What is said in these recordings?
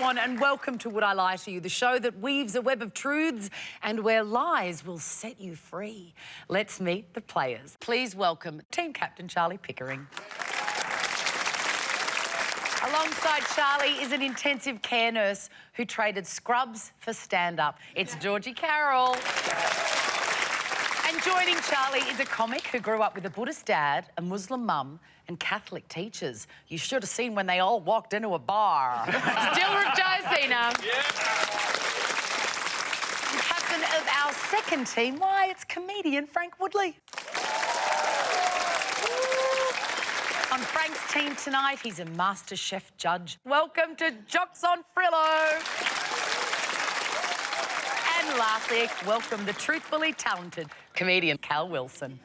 everyone, and welcome to Would I Lie to You, the show that weaves a web of truths and where lies will set you free. Let's meet the players. Please welcome Team Captain Charlie Pickering. Alongside Charlie is an intensive care nurse who traded scrubs for stand-up. It's Georgie Carroll. And joining Charlie is a comic who grew up with a Buddhist dad, a Muslim mum and Catholic teachers. You should have seen when they all walked into a bar. Still with Josina. Yeah. And captain of our second team, why, it's comedian Frank Woodley. On Frank's team tonight, he's a master chef judge. Welcome to Jocks on Frillo. And lastly, welcome the truthfully talented comedian Cal Wilson.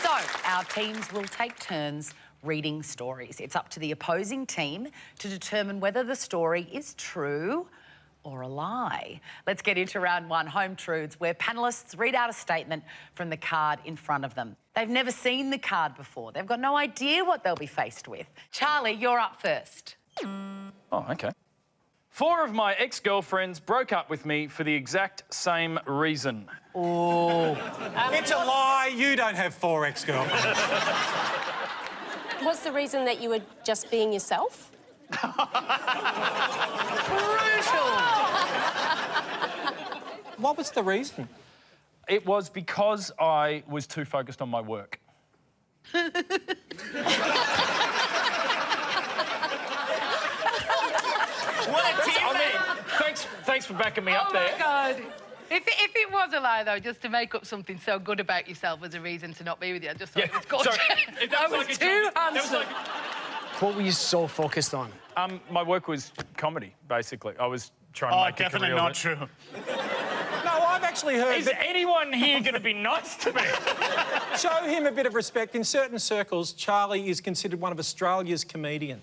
So, our teams will take turns reading stories. It's up to the opposing team to determine whether the story is true or a lie. Let's get into round one, Home Truths, where panellists read out a statement from the card in front of them. They've never seen the card before. They've got no idea what they'll be faced with. Charlie, you're up first. Oh, OK. 4 of my ex-girlfriends broke up with me for the exact same reason. Oh. It's a lie. You don't have 4 ex-girlfriends. What's the reason that you were just being yourself? Brutal. What was the reason? It was because I was too focused on my work. What a team! I mean, thanks for backing me up there. Oh, my God. If it was a lie, though, just to make up something so good about yourself as a reason to not be with you, I just thought it was gorgeous. Sorry, That was too handsome. What were you so focused on? My work was comedy, basically. I was trying to make a career. Definitely not true. No, I've actually heard... Is anyone here going to be nice to me? Show him a bit of respect. In certain circles, Charlie is considered one of Australia's comedians.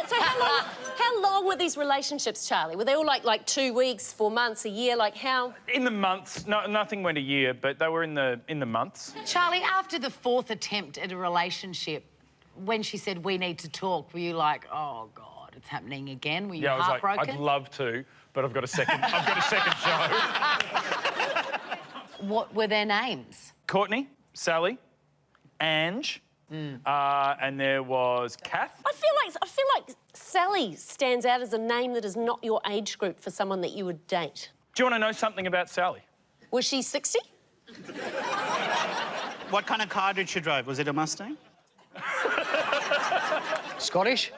So how long were these relationships, Charlie? Were they all like 2 weeks, 4 months, a year? Like how? In the months. No, nothing went a year, but they were in the months. Charlie, after the 4th attempt at a relationship, when she said, we need to talk, were you like, oh, God, it's happening again? Were you heartbroken? I was like, I'd love to, but I've got a second show. What were their names? Courtney, Sally, Ange, and there was Kath. I feel like Sally stands out as a name that is not your age group for someone that you would date. Do you want to know something about Sally? Was she 60? What kind of car did she drive? Was it a Mustang? Scottish?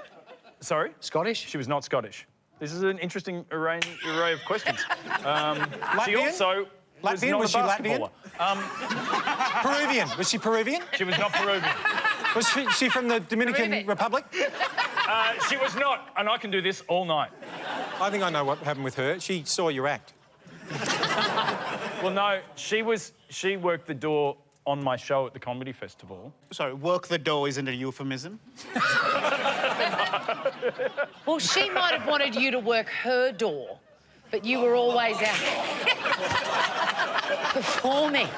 Sorry? Scottish? She was not Scottish. This is an interesting array of questions. She Latvian? also was Latvian? not Was a she basketballer. Peruvian? Was she Peruvian? She was not Peruvian. Was she from the Dominican Republic? She was not, and I can do this all night. I think I know what happened with her. She saw your act. Well, no, she worked the door on my show at the Comedy Festival. Sorry, work the door isn't a euphemism? Well, she might have wanted you to work her door, but you were always out performing.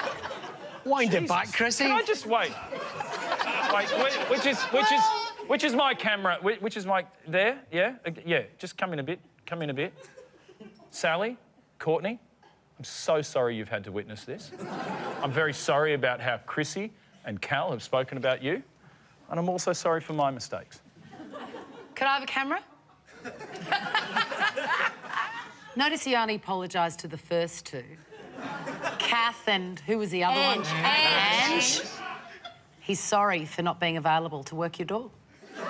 Wind it back, Chrissy. Can I just wait? Which is my camera? Which is my... There? Yeah? Yeah, just come in a bit. Come in a bit. Sally, Courtney, I'm so sorry you've had to witness this. I'm very sorry about how Chrissy and Cal have spoken about you. And I'm also sorry for my mistakes. Could I have a camera? Notice he only apologised to the first 2. Kath and who was the other one? Ange. He's sorry for not being available to work your door. Can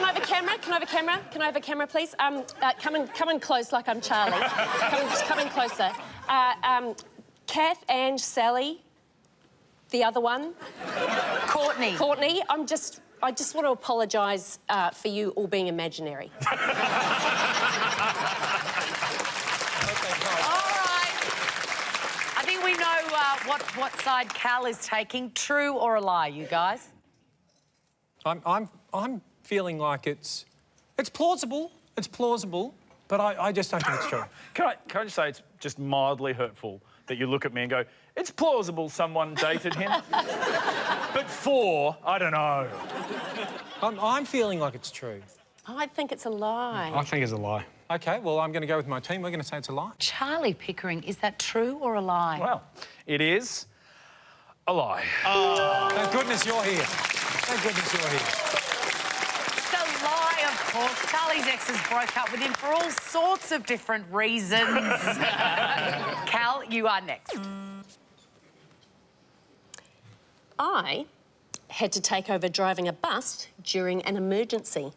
I have a camera? Can I have a camera? Can I have a camera, please? Come in close like I'm Charlie. Just come in closer. Kath, Ange, Sally, the other one. Courtney. Courtney, I just want to apologise for you all being imaginary. All right. I think we know what side Cal is taking. True or a lie, you guys? I'm feeling like it's plausible. It's plausible, but I just don't think it's true. Can I just say it's just mildly hurtful that you look at me and go, It's plausible someone dated him. But 4, I don't know. I'm feeling like it's true. I think it's a lie. I think it's a lie. OK, well, I'm going to go with my team. We're going to say it's a lie. Charlie Pickering, is that true or a lie? Well, it is a lie. Thank goodness you're here. Thank goodness you're here. It's a lie, of course. Charlie's exes broke up with him for all sorts of different reasons. Cal, you are next. I had to take over driving a bus during an emergency.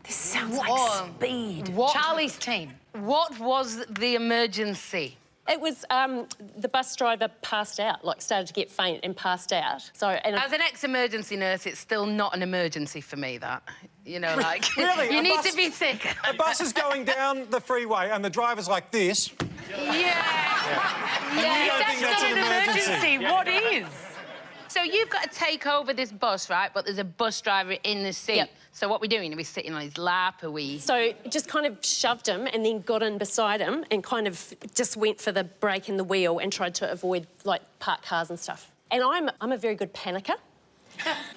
This sounds like Whoa. speed. What? Charlie's team. What was the emergency? It was the bus driver passed out, like started to get faint and passed out. So, and As an ex-emergency nurse, it's still not an emergency for me, that. You know, like... Really? You A need bus- to be sick. A bus is going down the freeway and the driver's like this. Yeah. You don't think that's an emergency? What is? So you've got to take over this bus, right? But there's a bus driver in the seat. Yep. So what are we doing? Are we sitting on his lap? Are we... So just kind of shoved him and then got in beside him and kind of just went for the brake and the wheel and tried to avoid, like, parked cars and stuff. And I'm a very good panicker.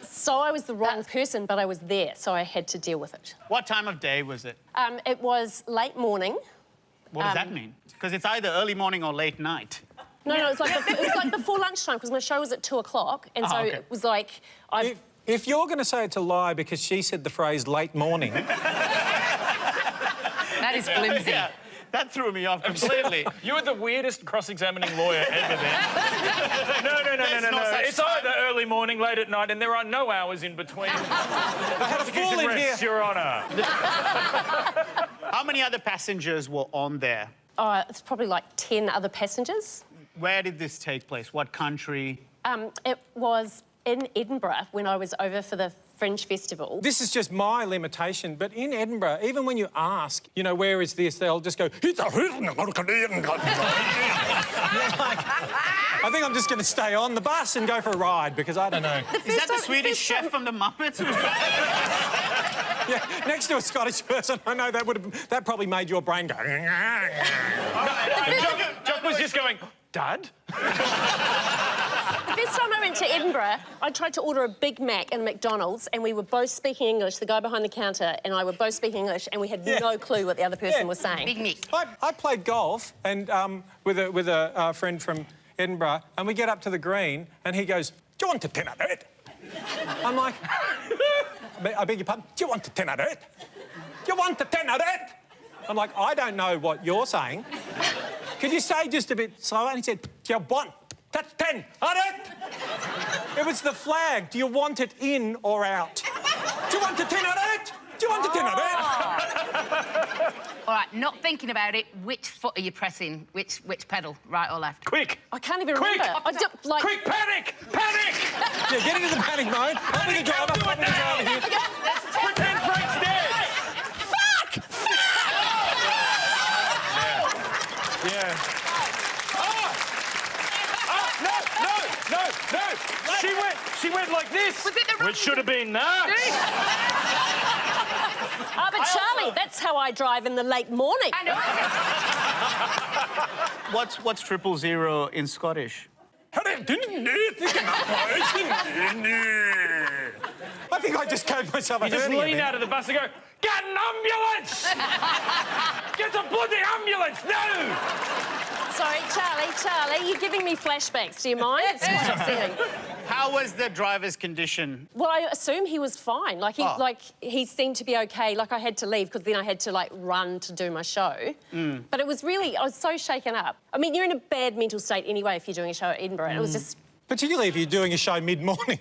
So I was the wrong person, but I was there, so I had to deal with it. What time of day was it? It was late morning. What does that mean? Because it's either early morning or late night. No, it was like before lunchtime because my show was at 2 o'clock, and so okay. it was like If you're going to say it's a lie because she said the phrase late morning... That is flimsy. Yeah, that threw me off completely. You were the weirdest cross-examining lawyer ever then. No. no such It's time. either early morning, late at night, and there are no hours in between. had a fool in here. Rest, Your Honour. How many other passengers were on there? it's probably like 10 other passengers. Where did this take place? What country? It was in Edinburgh when I was over for the Fringe Festival. This is just my limitation, but in Edinburgh, even when you ask, you know, where is this, they'll just go, it's a... I think I'm just going to stay on the bus and go for a ride because I don't know. Is that the Swedish chef from the Muppets? Yeah, next to a Scottish person, I know that probably made your brain go... Jock was just going, Dad? The first time I went to Edinburgh, I tried to order a Big Mac in McDonald's and we were both speaking English, the guy behind the counter and I were both speaking English and we had no clue what the other person was saying. Big Mick. I played golf and with a friend from Edinburgh, and we get up to the green, and he goes, "Do you want a 10 out of it?" I'm like, "I beg your pardon? Do you want a 10 out of it? Do you want a 10 out of it?" I'm like, "I don't know what you're saying. Could you say just a bit slower?" And he said, "Do you want a 10 out of it?" It was the flag. Do you want it in or out? Do you want a 10 out of it? Do you want a 10 out of it? All right, not thinking about it, which foot are you pressing? Which pedal, right or left? Quick! I can't even Quick! remember. I don't, like... Quick, panic! Panic! Yeah, get into the panic mode. Open the driver. Do it Open the driver now! here. Pretend Frank's dead! Yeah. No! She went like this. Was it the wrong- Which should have been that. But Charlie, that's how I drive in the late morning. I know. What's 000 in Scottish? I think I just gave myself a You just hernia lean then. out of the bus and go, "Get an ambulance! Get a bloody ambulance now!" Sorry, Charlie, you're giving me flashbacks. Do you mind? It's quite upsetting. How was the driver's condition? Well, I assume he was fine. Like he seemed to be okay. Like I had to leave because then I had to like run to do my show. But it was really, I was so shaken up. I mean, you're in a bad mental state anyway if you're doing a show at Edinburgh. And it was just. Particularly if you're doing a show mid-morning.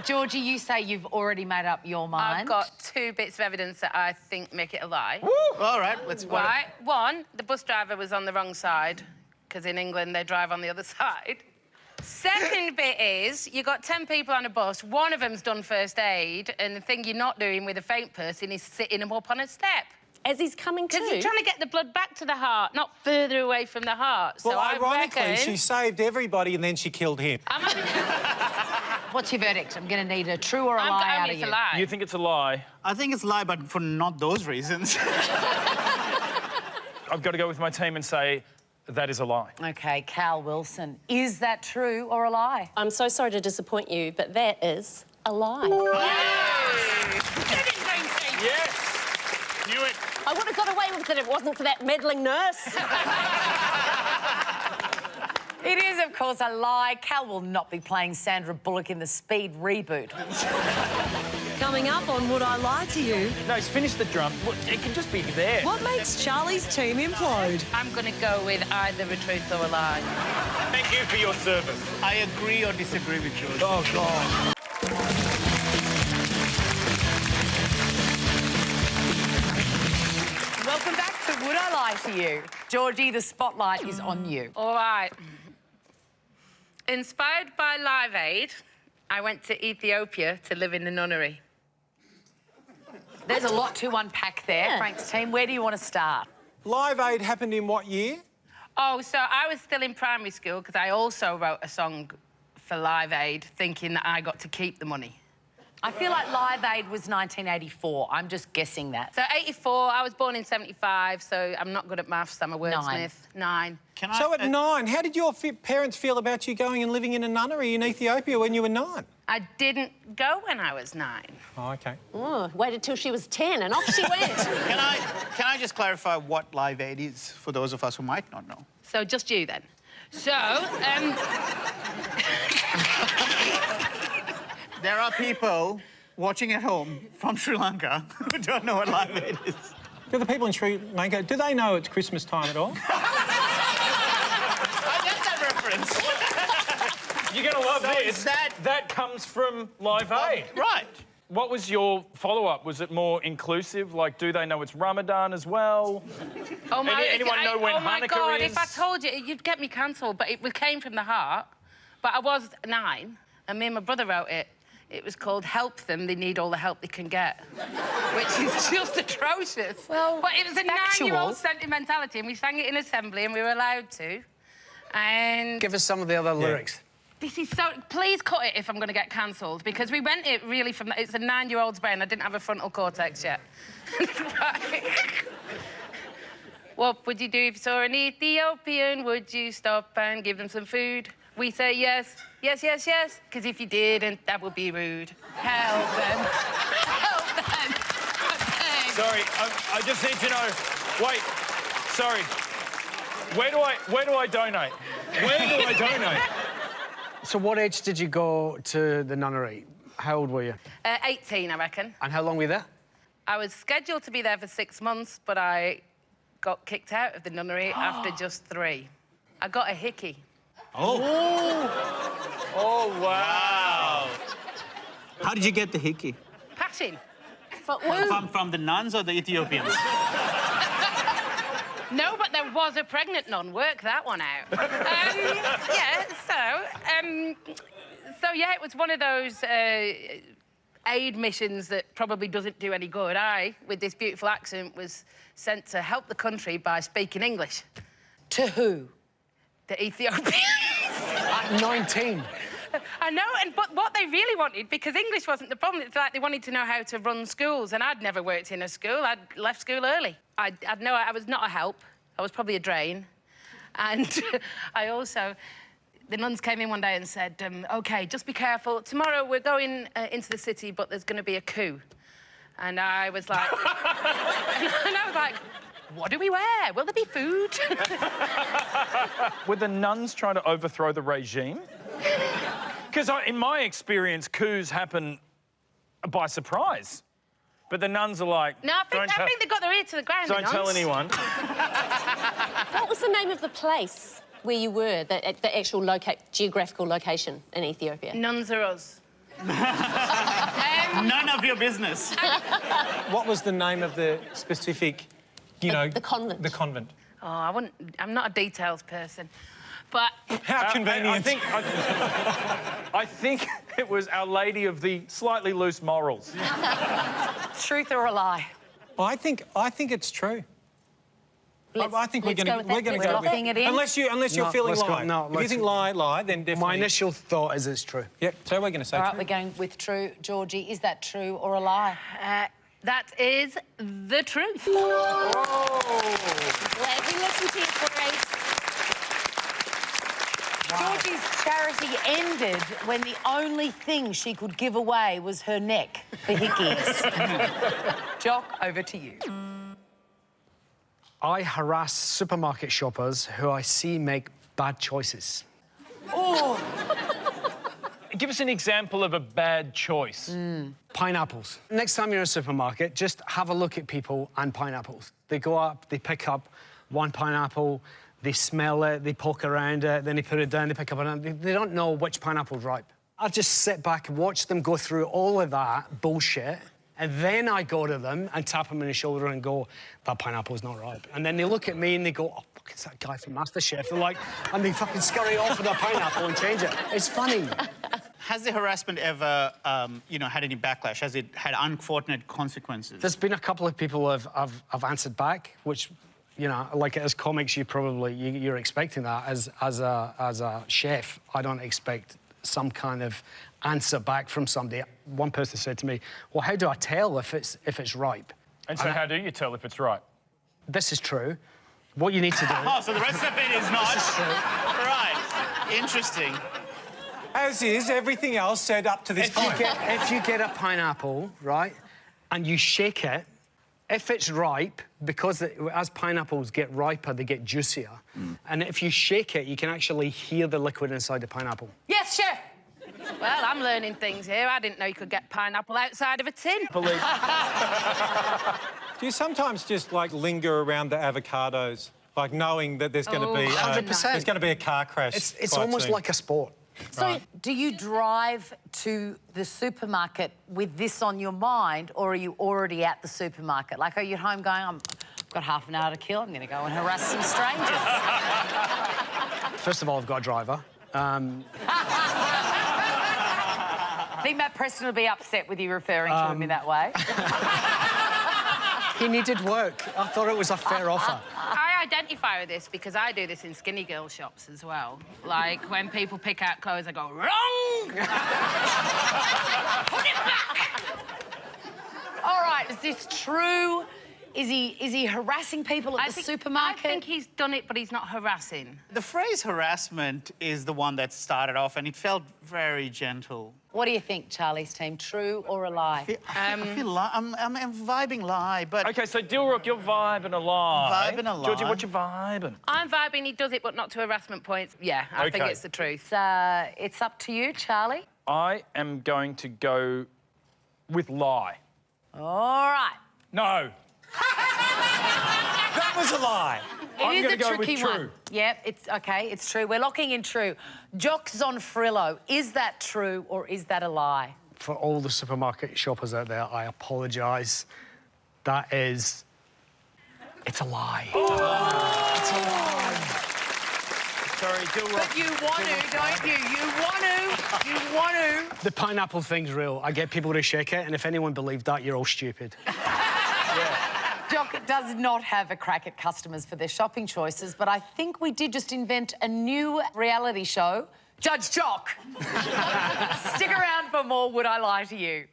Georgie, you say you've already made up your mind. I've got 2 bits of evidence that I think make it a lie. All right, let's... Right. One, the bus driver was on the wrong side, because in England they drive on the other side. Second bit is, you got 10 people on a bus, one of them's done first aid, and the thing you're not doing with a faint person is sitting them up on a step. As he's coming to. Because you're trying to get the blood back to the heart, not further away from the heart. Well, so I ironically, reckon... she saved everybody and then she killed him. What's your verdict? I'm going to need a true or a I'm lie out going of to you. lie. You think it's a lie? I think it's a lie, but for not those reasons. I've got to go with my team and say that is a lie. OK, Cal Wilson, is that true or a lie? I'm so sorry to disappoint you, but that is a lie. Yes! Knew it. I would have got away with it if it wasn't for that meddling nurse. It is, of course, a lie. Cal will not be playing Sandra Bullock in the Speed reboot. Coming up on Would I Lie to You? No, it's finished the drum. Well, it can just be there. What makes Charlie's team implode? I'm going to go with either a truth or a lie. Thank you for your service. I agree or disagree with you. Oh, God. Welcome back to Would I Lie to You? Georgie, the spotlight is on you. All right. Inspired by Live Aid, I went to Ethiopia to live in the nunnery. There's a lot to unpack there, Frank's team. Where do you want to start? Live Aid happened in what year? Oh, so I was still in primary school because I also wrote a song for Live Aid thinking that I got to keep the money. I feel like Live Aid was 1984. I'm just guessing that. So 84, I was born in 75, so I'm not good at maths, I'm a wordsmith. 9. Can So I, at 9, how did your parents feel about you going and living in a nunnery in Ethiopia when you were 9? I didn't go when I was 9. Oh, OK. Oh, waited till she was 10 and off she went. Can I just clarify what Live Aid is for those of us who might not know? So just you then. So, There are people watching at home from Sri Lanka who don't know what Live Aid is. Do the people in Sri Lanka, do they know it's Christmas time at all? I get that reference. You're going to love So this. is that- That comes from Live Aid. Right. What was your follow-up? Was it more inclusive? Like, do they know it's Ramadan as well? oh my, Anyone know when oh my Hanukkah God, is? if I told you, you'd get me cancelled, but it came from the heart. But I was 9, and me and my brother wrote it. It was called Help Them, They Need All the Help They Can Get, which is just atrocious. Well, but it was a factual. 9-year-old sentimentality, and we sang it in assembly, and we were allowed to. And Give us some of the other lyrics. this is so... Please cut it if I'm going to get cancelled, because we went it really from... It's a 9-year-old's brain. I didn't have a frontal cortex yet. What would you do if you saw an Ethiopian? Would you stop and give them some food? We say yes, yes, yes, yes, because if you didn't, that would be rude. Help them. Help them. Sorry, I just need to know. Wait, sorry. Where do I donate? Where do I donate? So what age did you go to the nunnery? How old were you? 18, I reckon. And how long were you there? I was scheduled to be there for 6 months, but I got kicked out of the nunnery after just 3. I got a hickey. Oh. Oh, wow. How did you get the hickey? Patting. From the nuns or the Ethiopians? No, but there was a pregnant nun. Work that one out. So yeah, it was one of those aid missions that probably doesn't do any good. I, with this beautiful accent, was sent to help the country by speaking English. To who? The Ethiopians. At 19. I know, but what they really wanted, because English wasn't the problem, it's like they wanted to know how to run schools, and I'd never worked in a school. I'd left school early. I was not a help. I was probably a drain. And I also... The nuns came in one day and said, OK, just be careful. Tomorrow we're going into the city, but there's going to be a coup. And I was like... and I was like, what do we wear? Will there be food? Were the nuns trying to overthrow the regime? Because in my experience, coups happen by surprise. But the nuns are like... No, I think they got their ear to the ground, Don't tell anyone. What was the name of the place where you were, the actual geographical location in Ethiopia? Nuns are us. None of your business. What was the name of the specific, The convent. The convent. Oh, I'm not a details person. But... How convenient. I think it was Our Lady of the Slightly Loose Morals. Truth or a lie? Well, I think it's true. I think we're going to go with locking it in? Unless you're feeling let's go. lie. No, if you let's- think lie, then definitely. My initial thought is it's true. Yep. So we're going to say All right, true. we're going with true. Georgie, is that true or a lie? That is the truth. Glad we listened to you, Grace. Georgie's charity ended when the only thing she could give away was her neck for hickeys. Jock, over to you. I harass supermarket shoppers who I see make bad choices. Oh, Give us an example of a bad choice. Pineapples. Next time you're in a supermarket, just have a look at people and pineapples. They go up, they pick up one pineapple, they smell it, they poke around it, then they put it down, they pick up another. They don't know which pineapple's ripe. I just sit back and watch them go through all of that bullshit, and then I go to them and tap them in the shoulder and go, that pineapple's not ripe. And then they look at me and they go, oh, fuck, it's that guy from MasterChef. They're like, and they fucking scurry off with a pineapple and change it. It's funny. Has the harassment ever, you know, had any backlash? Has it had unfortunate consequences? There's been a couple of people I've answered back, which, you know, like as comics, you're expecting that. As a chef, I don't expect some kind of answer back from somebody. One person said to me, well, how do I tell if it's ripe? And so how do you tell if it's right? This is true. What you need to do... Oh, so the rest of it is not? This is true. Right. Interesting. As is everything else said up to this point. If you get a pineapple, right, and you shake it, if it's ripe, because as pineapples get riper, they get juicier. And if you shake it, you can actually hear the liquid inside the pineapple. Yes, chef. Well, I'm learning things here. I didn't know you could get pineapple outside of a tin. Do you sometimes just, like, linger around the avocados, like knowing that there's going to be... 100%. There's going to be a car crash. It's quite almost soon. like a sport. so do you drive to the supermarket with this on your mind, or are you already at the supermarket? Like, are you at home going, I've got half an hour to kill, I'm going to go and harass some strangers? First of all, I've got a driver. I think Matt Preston will be upset with you referring to him in that way. He needed work. I thought it was a fair offer. I identify with this because I do this in skinny girl shops as well. Like, when people pick out clothes, I go, wrong! Put it back! All right, is this true? Is he harassing people at the supermarket? I think he's done it, but he's not harassing. The phrase harassment is the one that started off, and it felt very gentle. What do you think, Charlie's team? True or a lie? I'm vibing lie, but... OK, so Dilrook, you're vibing a lie. Vibing a lie. Georgie, what you vibing? I'm vibing he does it, but not to harassment points. Yeah, I think Okay. it's the truth. It's up to you, Charlie. I am going to go with lie. All right. No. That was a lie. It is gonna a go with tricky true. one. Yep, it's okay, it's true. We're locking in true. Jock's on Frillo. Is that true or is that a lie? For all the supermarket shoppers out there, I apologise. That is... It's a lie. It's a lie. Sorry, Dilrook. But you want to, don't you? You want to. You want to. The pineapple thing's real. I get people to shake it, and if anyone believed that, you're all stupid. Jock does not have a crack at customers for their shopping choices, but I think we did just invent a new reality show, Judge Jock. Stick around for more Would I Lie to You?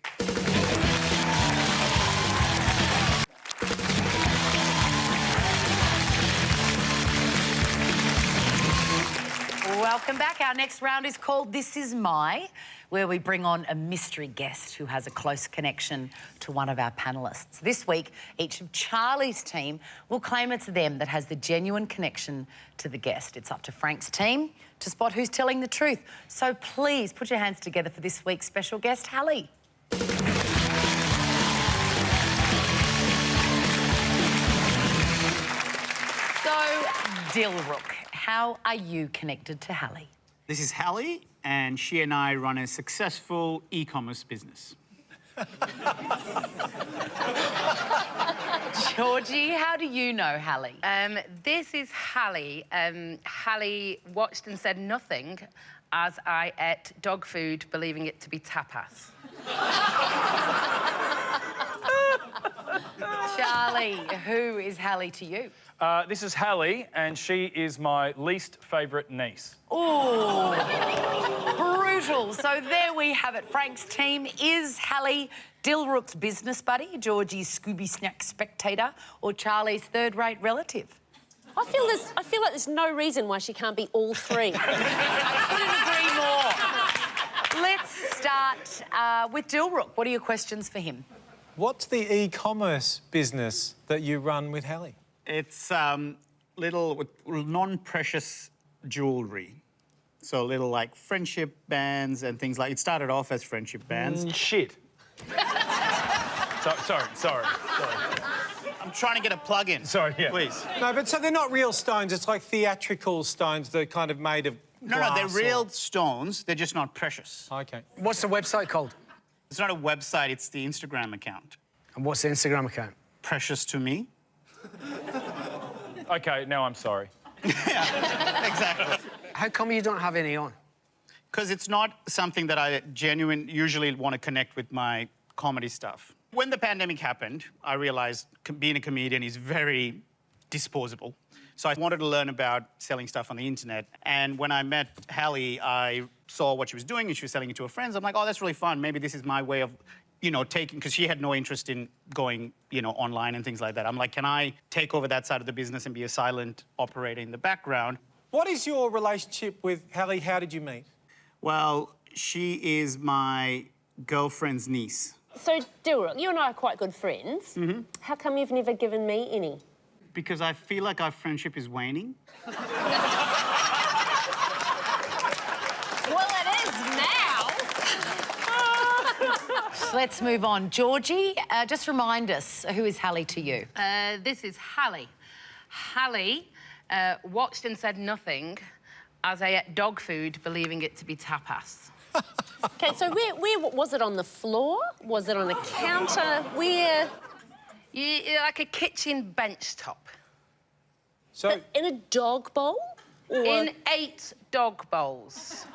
Welcome back. Our next round is called This Is My, where we bring on a mystery guest who has a close connection to one of our panellists. This week, each of Charlie's team will claim it's them that has the genuine connection to the guest. It's up to Frank's team to spot who's telling the truth. So please put your hands together for this week's special guest, Hallie. So, Dilrook, how are you connected to Hallie? This is Hallie, and she and I run a successful e-commerce business. Georgie, how do you know Hallie? This is Hallie. Hallie watched and said nothing as I ate dog food, believing it to be tapas. Charlie, who is Hallie to you? This is Hallie, and she is my least favourite niece. Oh, Brutal. So there we have it. Frank's team is Hallie Dilrook's business buddy, Georgie's Scooby Snack spectator, or Charlie's third-rate relative. I feel like there's no reason why she can't be all three. I couldn't agree more. Let's start with Dilrook. What are your questions for him? What's the e-commerce business that you run with Hallie? It's little non-precious jewellery. So little, like, friendship bands and things like... It started off as friendship bands. Shit. Sorry. I'm trying to get a plug in. Sorry, yeah. Please. No, but so they're not real stones. It's like theatrical stones that are kind of made of No, glass they're real or... stones. They're just not precious. OK. What's the website called? It's not a website, it's the Instagram account. And what's the Instagram account? Precious to me. OK, now I'm sorry. Exactly. How come you don't have any on? Because it's not something that I usually want to connect with my comedy stuff. When the pandemic happened, I realised being a comedian is very disposable. So I wanted to learn about selling stuff on the internet. And when I met Hallie, I saw what she was doing and she was selling it to her friends. I'm like, oh, that's really fun. Maybe this is my way of, you know, taking... Because she had no interest in going, you know, online and things like that. I'm like, can I take over that side of the business and be a silent operator in the background? What is your relationship with Hallie? How did you meet? Well, she is my girlfriend's niece. So, Dilrook, you and I are quite good friends. Mm-hmm. How come you've never given me any? Because I feel like our friendship is waning. Well, it is now. Let's move on. Georgie, just remind us, who is Hallie to you? This is Hallie. Hallie watched and said nothing as I ate dog food, believing it to be tapas. OK, so where was it, on the floor? Was it on the counter? Where? Like a kitchen bench top. So... In a dog bowl? Or... In 8 dog bowls.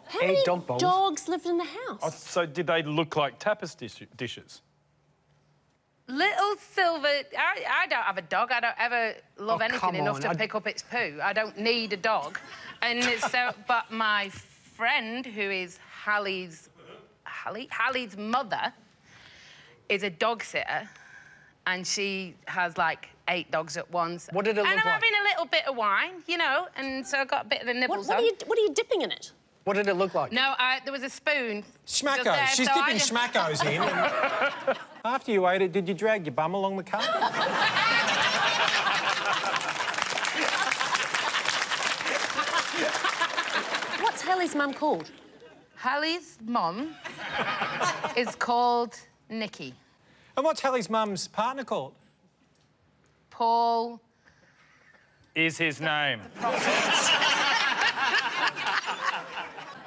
How many dog bowls? dogs lived in the house? Oh, so did they look like tapas dishes? Little silver... I don't have a dog. I don't ever love Oh, anything come enough on. to pick up its poo. I don't need a dog. And so... But my friend, who is Hallie's mother, is a dog sitter, and she has, like, 8 dogs at once. What did it look like? And I'm having a little bit of wine, you know, and so I got a bit of the nibbles on. What are you dipping in it? What did it look like? No, there was a spoon. Schmackos. just there, She's so I dipping just- schmackos in. And after you ate it, did you drag your bum along the cart? What's Hallie's mum called? Hallie's mum is called Nikki. And what's Hallie's mum's partner called? Paul. Is his name.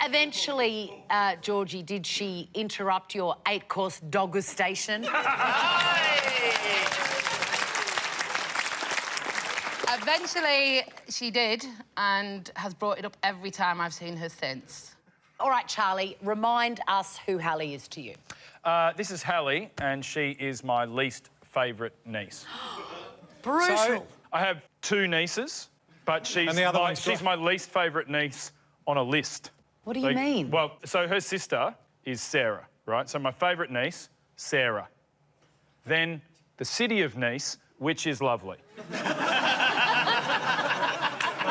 Eventually, Georgie, did she interrupt your 8-course degustation? Eventually, she did, and has brought it up every time I've seen her since. All right, Charlie, remind us who Hallie is to you. This is Hallie, and she is my least favourite niece. Brutal. So- I have 2 nieces, but she's And the other one's she's my least favourite niece on a list. What do you mean? Well, so her sister is Sarah, right? So my favourite niece, Sarah. Then the city of Nice, which is lovely.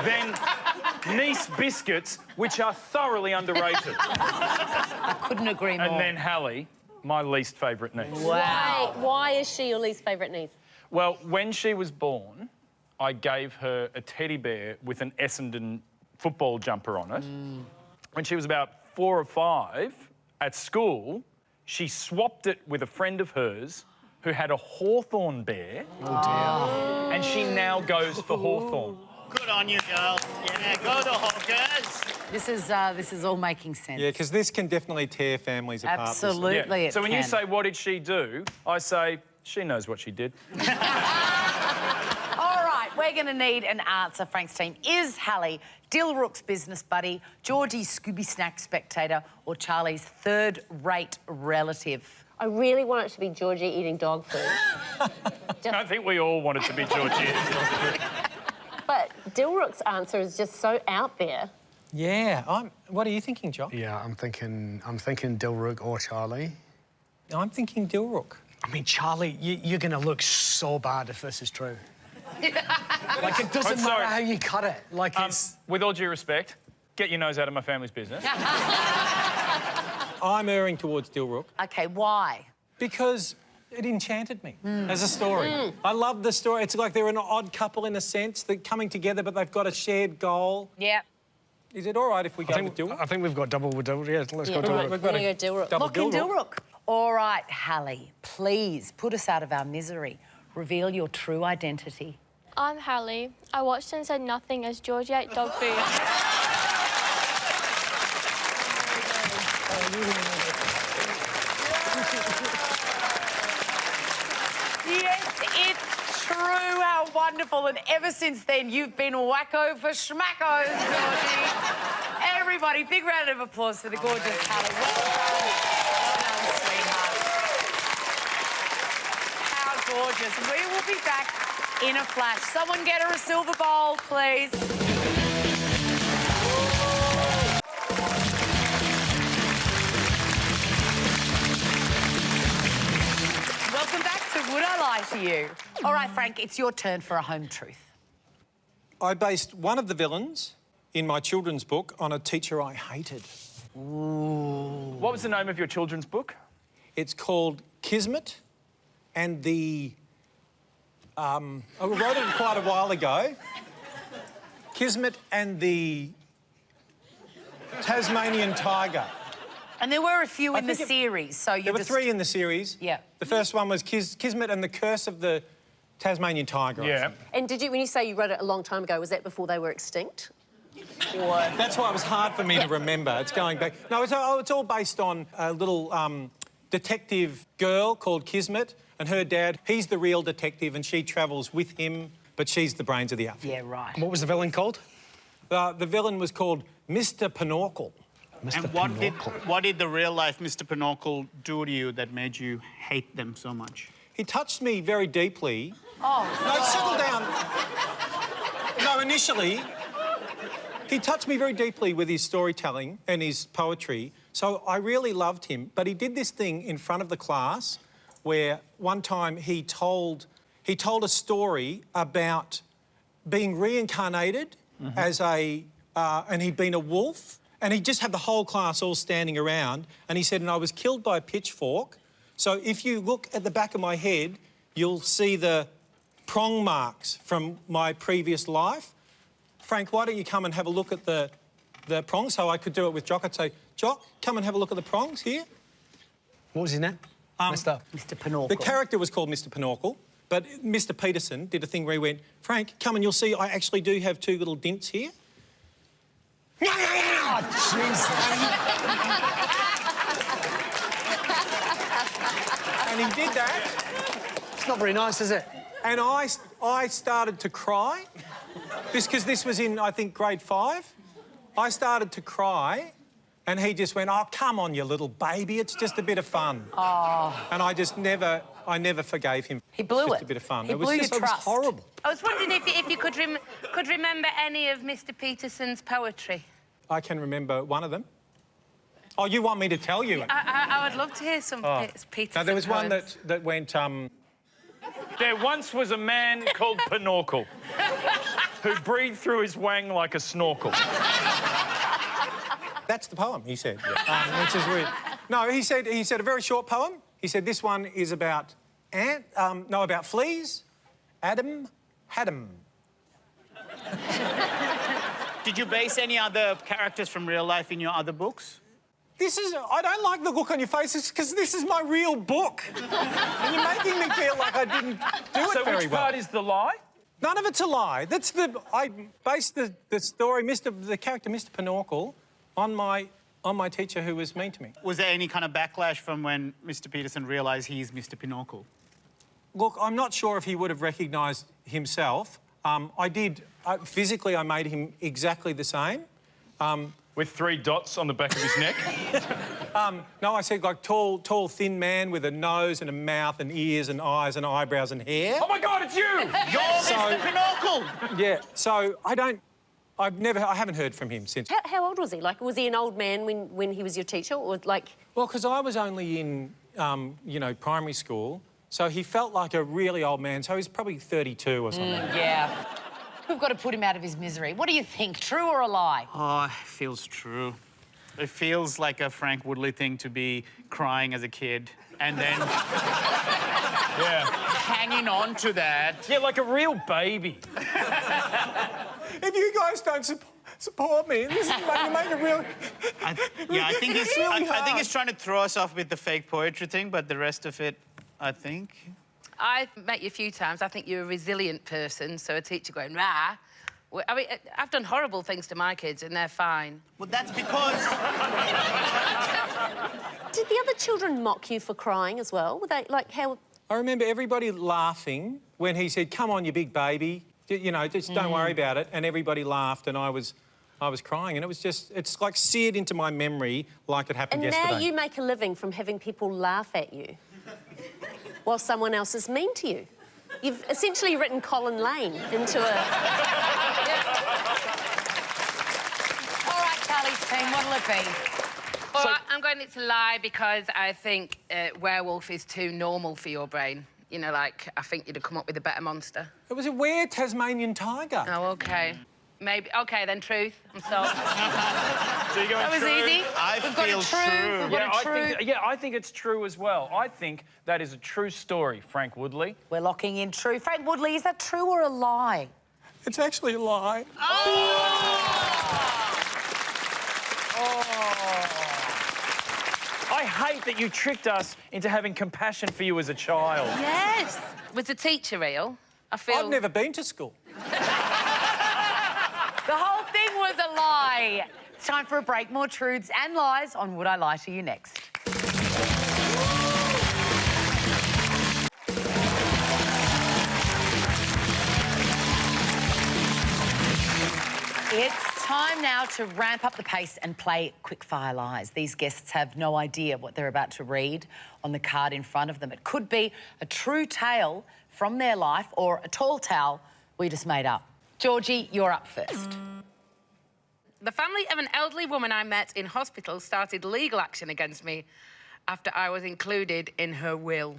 Then Nice biscuits, which are thoroughly underrated. I couldn't agree more. And then Hallie, my least favourite niece. Wow. Why is she your least favourite niece? Well, when she was born, I gave her a teddy bear with an Essendon football jumper on it. When she was about 4 or 5, at school, she swapped it with a friend of hers who had a hawthorn bear. Oh, dear. And she now goes for hawthorn. Good on you, girl. Yeah, go the Hawkers. This is all making sense. Yeah, because this can definitely tear families apart. this stuff. Absolutely, it So when you can. say, what did she do? I say, she knows what she did. All right, we're going to need an answer, Frank's team. Is Hallie Dilrook's business buddy, Georgie's Scooby Snack spectator, or Charlie's third-rate relative? I really want it to be Georgie eating dog food. I think we all want it to be Georgie. But Dilrook's answer is just so out there. Yeah, what are you thinking, Jock? Yeah, I'm thinking Dilrook or Charlie. I'm thinking Dilrook. I mean, Charlie, you're going to look so bad if this is true. Like, it doesn't I'm matter sorry. how you cut it. Like, it's... With all due respect, get your nose out of my family's business. I'm erring towards Dilrook Okay, why? because it enchanted me as a story. I love the story. It's like they're an odd couple in a sense. They're coming together, but they've got a shared goal. Yeah. Is it all right if we go with Dilrook? I think we've got double with Dilrook. Yeah, let's go Yeah, Dilrook. We've got We're a gonna go Dilrook. double Lock in Dilrook. All right, Hallie, please put us out of our misery. Reveal your true identity. I'm Hallie. I watched and said nothing as Georgie ate dog food. Yes, it's true. How wonderful. And ever since then, you've been wacko for schmackos, Georgie. Everybody, big round of applause for the gorgeous Hallie. Well done, sweetheart. How gorgeous. We will be back in a flash. Someone get her a silver bowl, please. Welcome back to Would I Lie to You? All right, Frank, it's your turn for a home truth. I based one of the villains in my children's book on a teacher I hated. What was the name of your children's book? It's called Kismet and the... I wrote it quite a while ago. Kismet and the Tasmanian Tiger. And there were a few in the think it- series, so you There were just... 3 in the series. Yeah. The first one was Kismet and the Curse of the Tasmanian Tiger. I Yeah. think. And when you say you wrote it a long time ago, was that before they were extinct? Or... That's why it was hard for me to remember. It's going back. No, it's all based on a little detective girl called Kismet, and her dad, he's the real detective, and she travels with him, but she's the brains of the outfit. Yeah, right. What was the villain called? The villain was called Mr. Pinochle. And what did the real-life Mr. Pinochle do to you that made you hate them so much? He touched me very deeply. Oh, No, settle down. No, initially, he touched me very deeply with his storytelling and his poetry, so I really loved him. But he did this thing in front of the class where one time he told a story about being reincarnated as a... and he'd been a wolf, and he just had the whole class all standing around, and he said, and I was killed by a pitchfork, so if you look at the back of my head, you'll see the prong marks from my previous life. Frank, why don't you come and have a look at the prongs? So I could do it with Jock. I'd say, Jock, come and have a look at the prongs here. What was his name? Messed up. Mr. Pinochle. The character was called Mr. Pinochle, but Mr. Peterson did a thing where he went, Frank, come and you'll see I actually do have 2 little dints here. Oh, Jesus. And he did that, It's not very nice, is it? and I started to cry. Because this was in, I think, grade 5. I started to cry, and he just went, oh, come on, you little baby, it's just a bit of fun. Oh. And I never forgave him. He blew Just it. a bit of fun. He It was blew just your it was trust. horrible. I was wondering if you could remember any of Mr. Peterson's poetry. I can remember one of them. Oh, you want me to tell you? I would love to hear some Peterson Now, there was one poems. that went, There once was a man called Pinochle who breathed through his wang like a snorkel. that's the poem, he said. Which is weird. No, he said a very short poem. He said this one is about about fleas. Adam had 'em. Did you base any other characters from real life in your other books? I don't like the look on your faces because this is my real book. And you're making me feel like I didn't do it So very which well. part is the lie? None of it's a lie. I based the story, the character Mr. Pinochle, on my teacher who was mean to me. Was there any kind of backlash from when Mr. Peterson realised he's Mr. Pinochle? Look, I'm not sure if he would have recognised himself. Physically, I made him exactly the same. With 3 dots on the back of his neck? No, I said like tall, thin man with a nose and a mouth and ears and eyes and eyebrows and hair. Oh, my God, it's you! You're Mr. Pinochle! Yeah, so I don't I haven't heard from him since. How old was he? Like, was he an old man when he was your teacher, or like? Well, because I was only in, you know, primary school, so he felt like a really old man. So he's probably 32 or something. Yeah. We've got to put him out of his misery. What do you think, true or a lie? Oh, it feels true. It feels like a Frank Woodley thing to be crying as a kid and then hanging on to that. Yeah, like a real baby. If you guys don't support me, this is make it real. I think he's really I think he's trying to throw us off with the fake poetry thing, but the rest of it, I think. I've met you a few times. I think you're a resilient person, so a teacher going, rah. I mean, I've done horrible things to my kids and they're fine. Well, that's because... Did the other children mock you for crying as well? Were they, like, how... I remember everybody laughing when he said, "Come on, you big baby. You know, just don't worry about it." And everybody laughed, and I was crying, and it was just, it's like seared into my memory like it happened yesterday. And now you make a living from having people laugh at you while someone else is mean to you. You've essentially written Colin Lane into a... All right, Carly's team, what'll it be? Well, I'm going to lie because I think werewolf is too normal for your brain. You know, like, I think you'd have come up with a better monster. It was a weird Tasmanian tiger. Oh, OK. Maybe... OK, then truth. I'm sold. So you're going That was true? easy. I feel true. I think it's true as well. I think that is a true story, Frank Woodley. We're locking in true. Frank Woodley, is that true or a lie? It's actually a lie. I hate that you tricked us into having compassion for you as a child. Yes. Was the teacher real? I feel... I've never been to school. The whole thing was a lie. It's time for a break. More truths and lies on Would I Lie to You next. It's time now to ramp up the pace and play quickfire lies. These guests have no idea what they're about to read on the card in front of them. It could be a true tale from their life or a tall tale we just made up. Georgie, you're up first. The family of an elderly woman I met in hospital started legal action against me after I was included in her will.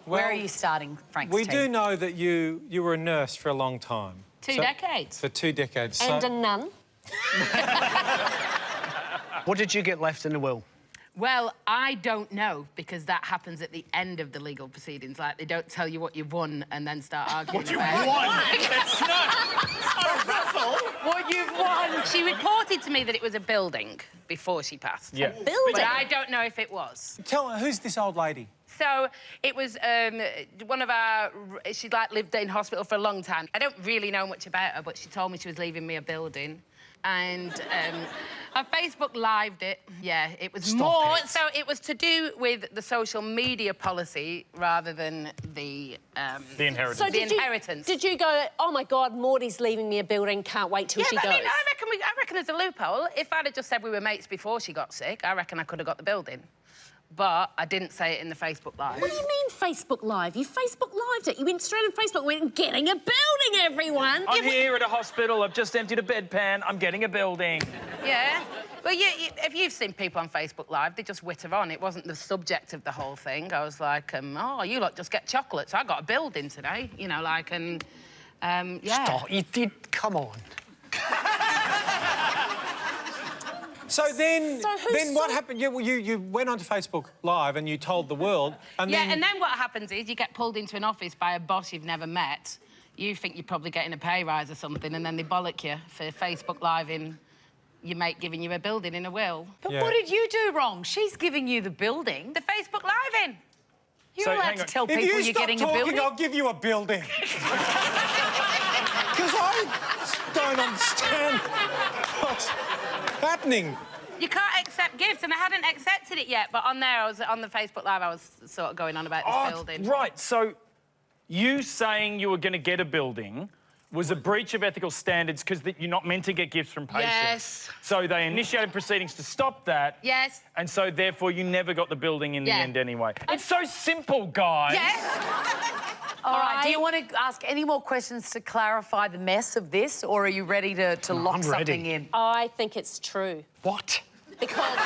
Where are you starting, Frank's We team? do know that you were a nurse for a long time. Two decades. For 2 decades. And a nun. What did you get left in the will? Well, I don't know, because that happens at the end of the legal proceedings. Like, they don't tell you what you've won and then start arguing What you about won? It's not a raffle. what you've won. She reported to me that it was a building before she passed. Yeah. Building. But I don't know if it was. Tell her, who's this old lady? So it was one of our... She'd, like, lived in hospital for a long time. I don't really know much about her, but she told me she was leaving me a building. And I Facebook lived it. Yeah, it was more... So it was to do with the social media policy rather than the inheritance. So the inheritance. Did you go, oh, my God, Morty's leaving me a building, can't wait till she but goes? I mean, I reckon there's a loophole. If I'd have just said we were mates before she got sick, I reckon I could have got the building. But I didn't say it in the Facebook Live. What do you mean Facebook Live? You Facebook Lived it. You went straight on Facebook and went, getting a building, everyone. I'm here at a hospital. I've just emptied a bedpan. I'm getting a building. Yeah. Well, if you've seen people on Facebook Live, they just witter on. It wasn't the subject of the whole thing. I was like, oh, you lot just get chocolates. I got a building today, you know, like, and, yeah. Stop. You did... Come on. So then who's what happened? You went onto Facebook Live and you told the world, and Yeah, and then what happens is you get pulled into an office by a boss you've never met. You think you're probably getting a pay rise or something, and then they bollock you for Facebook Live in your mate giving you a building in a will. But what did you do wrong? She's giving you the building. The Facebook Live in. You're So, allowed hang to on. tell if people you you're stop getting talking, a building. I'll give you a building. Because I don't understand what's happening. You can't accept gifts, and I hadn't accepted it yet, but on there, I was on the Facebook Live, I was sort of going on about this building. Right, so you saying you were going to get a building was a breach of ethical standards because you're not meant to get gifts from patients. Yes. So they initiated proceedings to stop that. Yes. And so, therefore, you never got the building in the Yeah. end anyway. It's so simple, guys. Yes. All right, do you want to ask any more questions to clarify the mess of this, or are you ready to lock something in? I think it's true. What? Because...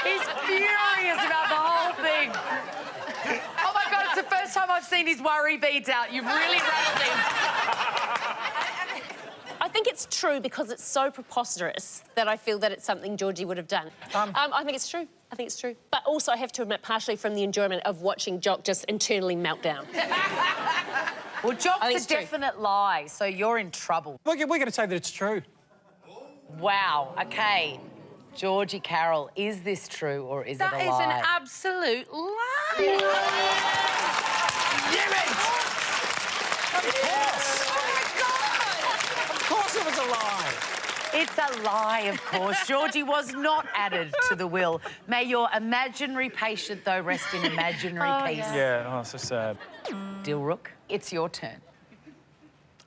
He's furious about the whole thing. Oh, my God, it's the first time I've seen his worry beads out. You've really rattled him. I think it's true because it's so preposterous that I feel that it's something Georgie would have done. I think it's true. I think it's true. But also, I have to admit, partially from the enjoyment of watching Jock just internally melt down. Well, Jock's a definite lie, so you're in trouble. We're going to say that it's true. Wow, OK. Georgie Carroll, is this true or is it a lie? That is an absolute lie. Damn it! Of course! Oh, my God! Of course it was a lie. It's a lie, of course. Georgie was not added to the will. May your imaginary patient, though, rest in imaginary peace. Yeah, oh, so sad. Dilrook, it's your turn.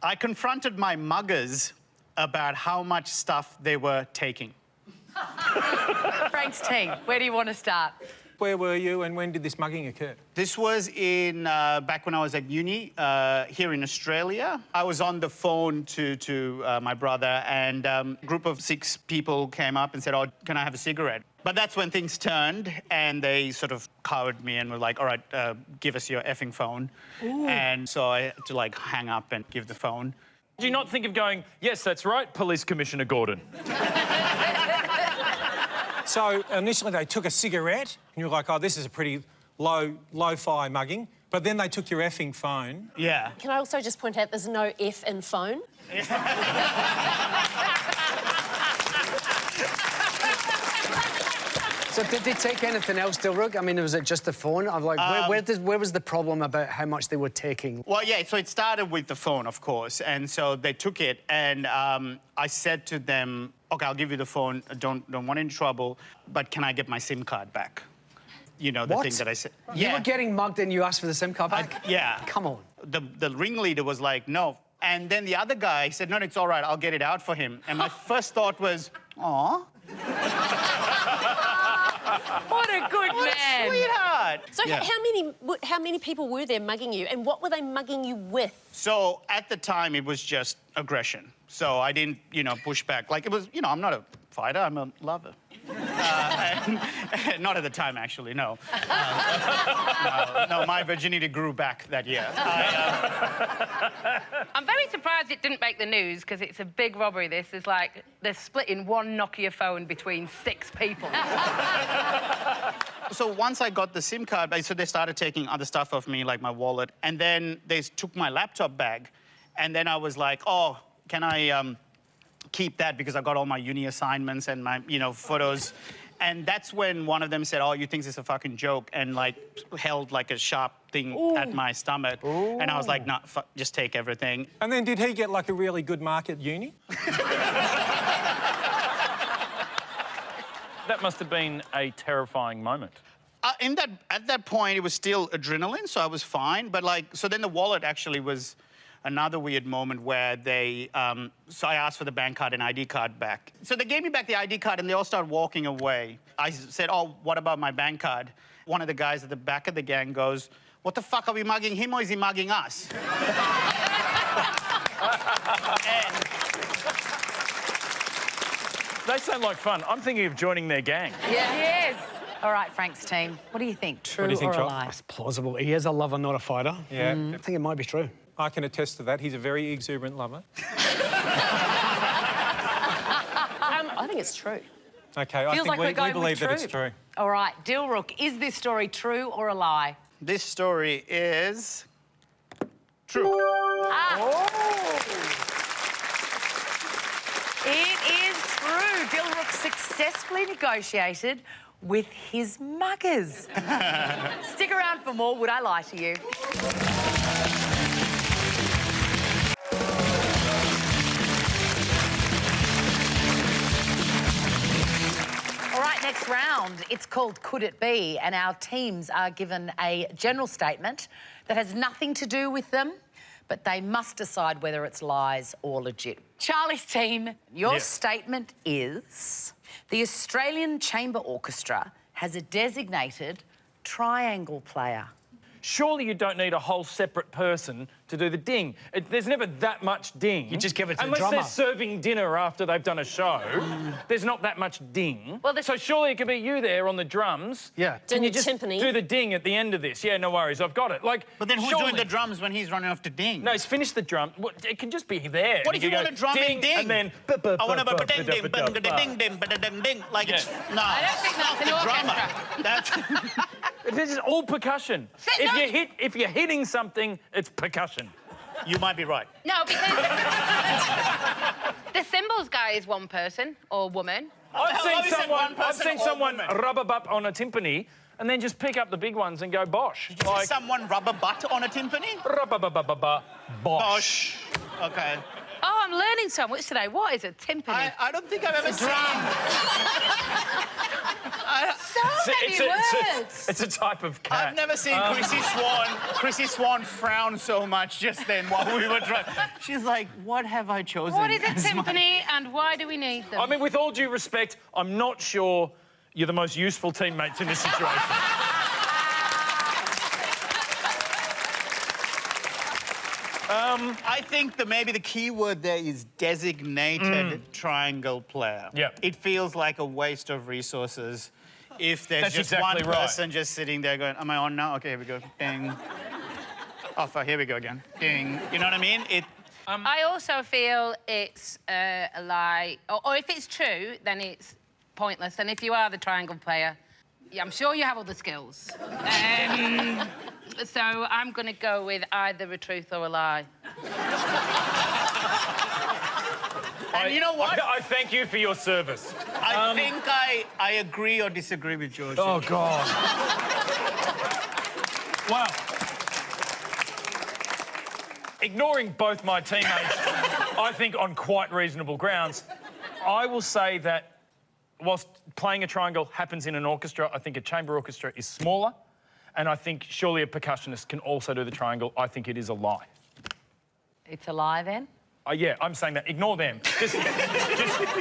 I confronted my muggers about how much stuff they were taking. Frank's team, where do you want to start? Where were you and when did this mugging occur? This was in back when I was at uni here in Australia. I was on the phone to my brother, and a group of 6 people came up and said, "Oh, can I have a cigarette?" But that's when things turned, and they sort of cowered me and were like, "All right, give us your effing phone." Ooh. And so I had to like hang up and give the phone. Do you not think of going, "Yes, that's right, Police Commissioner Gordon"? So initially they took a cigarette and you were like, oh, this is a pretty low-fi mugging. But then they took your effing phone. Yeah. Can I also just point out there's no F in phone? So did they take anything else, Dilrook? I mean, was it just the phone? I'm like, where was the problem about how much they were taking? Well, yeah, so it started with the phone, of course, and so they took it, and I said to them, OK, I'll give you the phone, don't want any trouble, but can I get my SIM card back? You know, the thing that I said. You were getting mugged and you asked for the SIM card back? Yeah. Come on. The ringleader was like, no. And then the other guy said, no, it's all right, I'll get it out for him. And my first thought was, aw. What a good man. Sweetheart. So how many people were there mugging you, and what were they mugging you with? So at the time, it was just aggression. So I didn't, push back. Like, it was, I'm not a fighter, I'm a lover. Not at the time, actually, no. No, my virginity grew back that year. I'm very surprised it didn't make the news, because it's a big robbery, this. It's like they're splitting one Nokia phone between 6 people. So once I got the SIM card, so they started taking other stuff off me, like my wallet, and then they took my laptop bag, and then I was like, oh, can I keep that because I got all my uni assignments and my, photos. And that's when one of them said, oh, you think this is a fucking joke, and like held like a sharp thing at my stomach. Ooh. And I was like, no, just take everything. And then did he get like a really good mark at uni? That must have been a terrifying moment. At that point, it was still adrenaline, so I was fine. But so then the wallet actually was another weird moment where they, so I asked for the bank card and ID card back. So they gave me back the ID card and they all started walking away. I said, oh, what about my bank card? One of the guys at the back of the gang goes, what the fuck, are we mugging him or is he mugging us? They sound like fun. I'm thinking of joining their gang. Yeah, he is. All right, Frank's team, what do you think? True or a lie? That's plausible. He is a lover, not a fighter. Yeah. I think it might be true. I can attest to that. He's a very exuberant lover. I think it's true. OK, I think we believe that it's true. All right, Dilrook, is this story true or a lie? This story is true. Ah. Oh. It is true. Dilrook successfully negotiated with his muggers. Stick around for more Would I Lie to You? All right, next round. It's called Could It Be? And our teams are given a general statement that has nothing to do with them, but they must decide whether it's lies or legit. Charlie's team, your statement is the Australian Chamber Orchestra has a designated triangle player? Surely you don't need a whole separate person to do the ding. There's never that much ding. You just give it to the Unless drummer. they're serving dinner after they've done a show. There's not that much ding. Well, so surely it could be you there on the drums. Yeah. Can you the just timpani. do the ding at the end of this? Yeah, no worries, I've got it. Like, But then who's surely... doing the drums when he's running off to ding? No, he's finished the drum. Well, it can just be there. What if you go, want to drum and ding? And then... I want to ding, ding, ding, ding, ding, ding. Like, it's... No. I don't think that's an orchestra. That's... This is all percussion. If you're hitting something, it's percussion. You might be right. No, because the cymbals guy is one person or woman. I've seen someone woman. rub up on a timpani and then just pick up the big ones and go bosh. Did you see someone rub a butt on a timpani? Bosh. Okay. Oh, I'm learning so much today. What is a timpani? I don't think I've ever seen... So many words. It's a type of cat. I've never seen Chrissy Swan frown so much just then while we were driving. She's like, what have I chosen? What is a timpani and why do we need them? I mean, with all due respect, I'm not sure you're the most useful teammates in this situation. I think that maybe the key word there is designated triangle player. Yeah. It feels like a waste of resources if there's That's just exactly one right. person just sitting there going, am I on now? Okay, here we go. Ding. Oh, fuck, here we go again. Ding. You know what I mean? I also feel it's a lie. Or if it's true, then it's pointless. And if you are the triangle player, yeah, I'm sure you have all the skills. So I'm going to go with either a truth or a lie. And you know what? I thank you for your service. I think I agree or disagree with George. Oh, God. Wow. Ignoring both my teammates, I think on quite reasonable grounds, I will say that whilst playing a triangle happens in an orchestra, I think a chamber orchestra is smaller, and I think surely a percussionist can also do the triangle. I think it is a lie. It's a lie, then? Yeah, I'm saying that. Ignore them. Just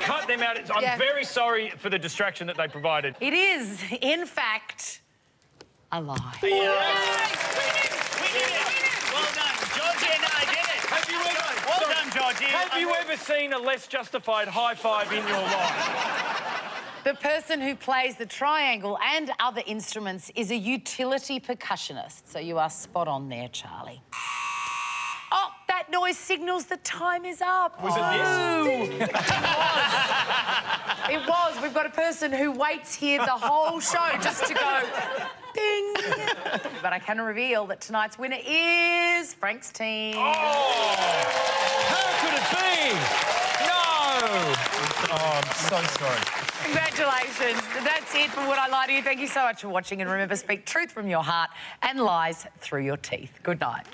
cut them out. I'm very sorry for the distraction that they provided. It is, in fact, a lie. Yes! We did it! Well done. Georgie and I did it. Have you ever... Well done, Georgie. Have you ever seen a less justified high five in your life? The person who plays the triangle and other instruments is a utility percussionist. So you are spot on there, Charlie. Oh, that noise signals the time is up. Was it this? It was. We've got a person who waits here the whole show just to go ding. But I can reveal that tonight's winner is Frank's team. Oh! How could it be? No! Oh, I'm so sorry. Congratulations. That's it for Would I Lie to You. Thank you so much for watching. And remember, speak truth from your heart and lies through your teeth. Good night.